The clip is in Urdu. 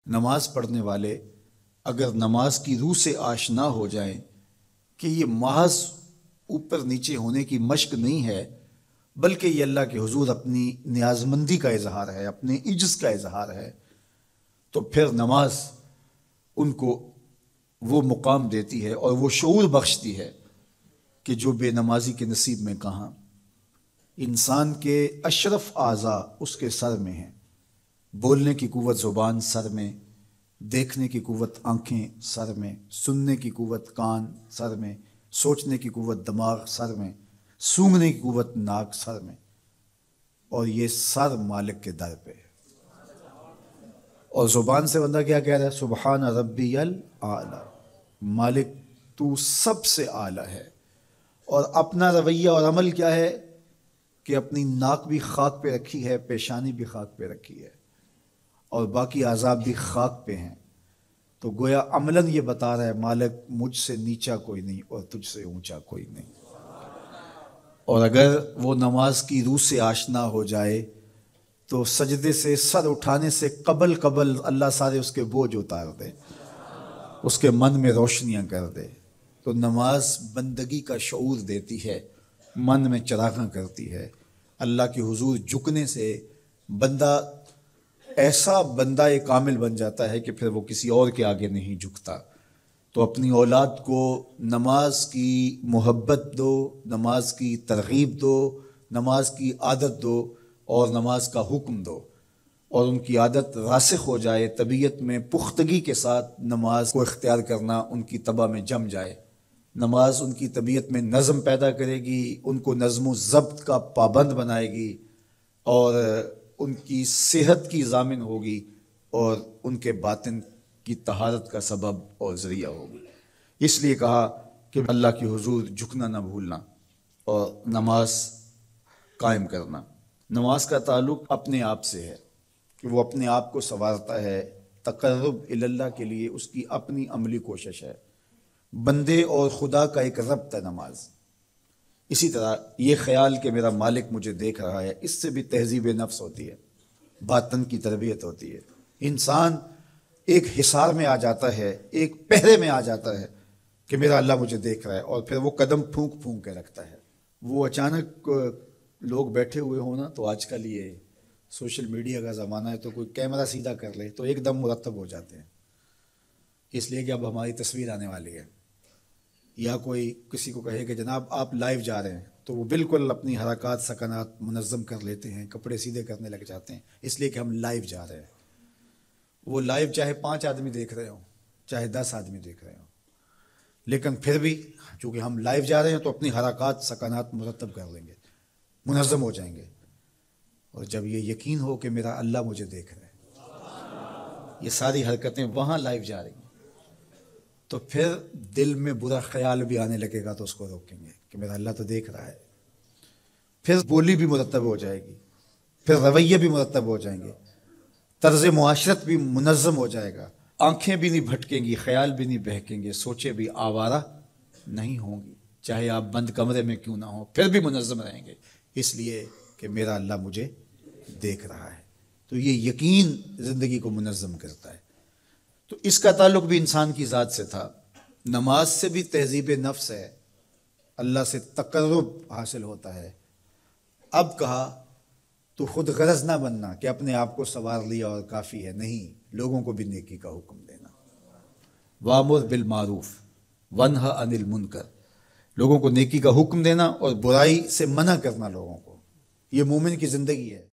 نماز پڑھنے والے اگر نماز کی روح سے آشنا ہو جائیں کہ یہ محض اوپر نیچے ہونے کی مشق نہیں ہے، بلکہ یہ اللہ کے حضور اپنی نیازمندی کا اظہار ہے، اپنے عجز کا اظہار ہے، تو پھر نماز ان کو وہ مقام دیتی ہے اور وہ شعور بخشتی ہے کہ جو بے نمازی کے نصیب میں کہاں۔ انسان کے اشرف اعضاء اس کے سر میں ہیں، بولنے کی قوت زبان سر میں، دیکھنے کی قوت آنکھیں سر میں، سننے کی قوت کان سر میں، سوچنے کی قوت دماغ سر میں، سونگھنے کی قوت ناک سر میں، اور یہ سر مالک کے در پہ ہے۔ اور زبان سے بندہ کیا کہہ رہا ہے؟ سبحان ربی الاعلی، مالک تو سب سے اعلیٰ ہے۔ اور اپنا رویہ اور عمل کیا ہے کہ اپنی ناک بھی خاک پہ رکھی ہے، پیشانی بھی خاک پہ رکھی ہے، اور باقی اعضاء بھی خاک پہ ہیں۔ تو گویا عملاً یہ بتا رہا ہے مالک مجھ سے نیچا کوئی نہیں اور تجھ سے اونچا کوئی نہیں۔ اور اگر وہ نماز کی روح سے آشنا ہو جائے تو سجدے سے سر اٹھانے سے قبل اللہ سارے اس کے بوجھ اتار دے، اس کے من میں روشنیاں کر دے۔ تو نماز بندگی کا شعور دیتی ہے، من میں چراغاں کرتی ہے۔ اللہ کے حضور جھکنے سے بندہ ایسا بندہ کامل بن جاتا ہے کہ پھر وہ کسی اور کے آگے نہیں جھکتا۔ تو اپنی اولاد کو نماز کی محبت دو، نماز کی ترغیب دو، نماز کی عادت دو اور نماز کا حکم دو، اور ان کی عادت راسخ ہو جائے، طبیعت میں پختگی کے ساتھ نماز کو اختیار کرنا ان کی طبع میں جم جائے۔ نماز ان کی طبیعت میں نظم پیدا کرے گی، ان کو نظم و ضبط کا پابند بنائے گی، اور ان کی صحت کی ضامن ہوگی، اور ان کے باطن کی طہارت کا سبب اور ذریعہ ہوگی۔ اس لیے کہا کہ اللہ کے حضور جھکنا نہ بھولنا اور نماز قائم کرنا۔ نماز کا تعلق اپنے آپ سے ہے کہ وہ اپنے آپ کو سنوارتا ہے، تقرب اللہ کے لیے اس کی اپنی عملی کوشش ہے۔ بندے اور خدا کا ایک ربط ہے نماز۔ اسی طرح یہ خیال کہ میرا مالک مجھے دیکھ رہا ہے، اس سے بھی تہذیب نفس ہوتی ہے، باطن کی تربیت ہوتی ہے۔ انسان ایک حصار میں آ جاتا ہے، ایک پہرے میں آ جاتا ہے کہ میرا اللہ مجھے دیکھ رہا ہے، اور پھر وہ قدم پھونک پھونک کے رکھتا ہے۔ وہ اچانک لوگ بیٹھے ہوئے ہوں نا، تو آج کل یہ سوشل میڈیا کا زمانہ ہے، تو کوئی کیمرہ سیدھا کر لے تو ایک دم مرتب ہو جاتے ہیں، اس لیے کہ اب ہماری تصویر آنے والی ہے۔ یا کوئی کسی کو کہے کہ جناب آپ لائیو جا رہے ہیں، تو وہ بالکل اپنی حرکات سکنات منظم کر لیتے ہیں، کپڑے سیدھے کرنے لگ جاتے ہیں، اس لیے کہ ہم لائیو جا رہے ہیں۔ وہ لائیو چاہے 5 آدمی دیکھ رہے ہوں، چاہے 10 آدمی دیکھ رہے ہوں، لیکن پھر بھی چونکہ ہم لائیو جا رہے ہیں تو اپنی حرکات سکنات مرتب کر لیں گے، منظم ہو جائیں گے۔ اور جب یہ یقین ہو کہ میرا اللہ مجھے دیکھ رہا ہے، یہ ساری حرکتیں وہاں لائیو جا رہی ہیں، تو پھر دل میں برا خیال بھی آنے لگے گا تو اس کو روکیں گے کہ میرا اللہ تو دیکھ رہا ہے۔ پھر بولی بھی مرتب ہو جائے گی، پھر رویے بھی مرتب ہو جائیں گے، طرز معاشرت بھی منظم ہو جائے گا، آنکھیں بھی نہیں بھٹکیں گی، خیال بھی نہیں بہکیں گے، سوچیں بھی آوارہ نہیں ہوں گی، چاہے آپ بند کمرے میں کیوں نہ ہوں، پھر بھی منظم رہیں گے، اس لیے کہ میرا اللہ مجھے دیکھ رہا ہے۔ تو یہ یقین زندگی کو منظم کرتا ہے۔ تو اس کا تعلق بھی انسان کی ذات سے تھا۔ نماز سے بھی تہذیب نفس ہے، اللہ سے تقرب حاصل ہوتا ہے۔ اب کہا تو خود غرض نہ بننا کہ اپنے آپ کو سنوار لیا اور کافی ہے، نہیں، لوگوں کو بھی نیکی کا حکم دینا۔ وَأْمُرْ بِالْمَعْرُوفِ وَانْهَ عَنِ الْمُنْکَرِ، لوگوں کو نیکی کا حکم دینا اور برائی سے منع کرنا لوگوں کو، یہ مومن کی زندگی ہے۔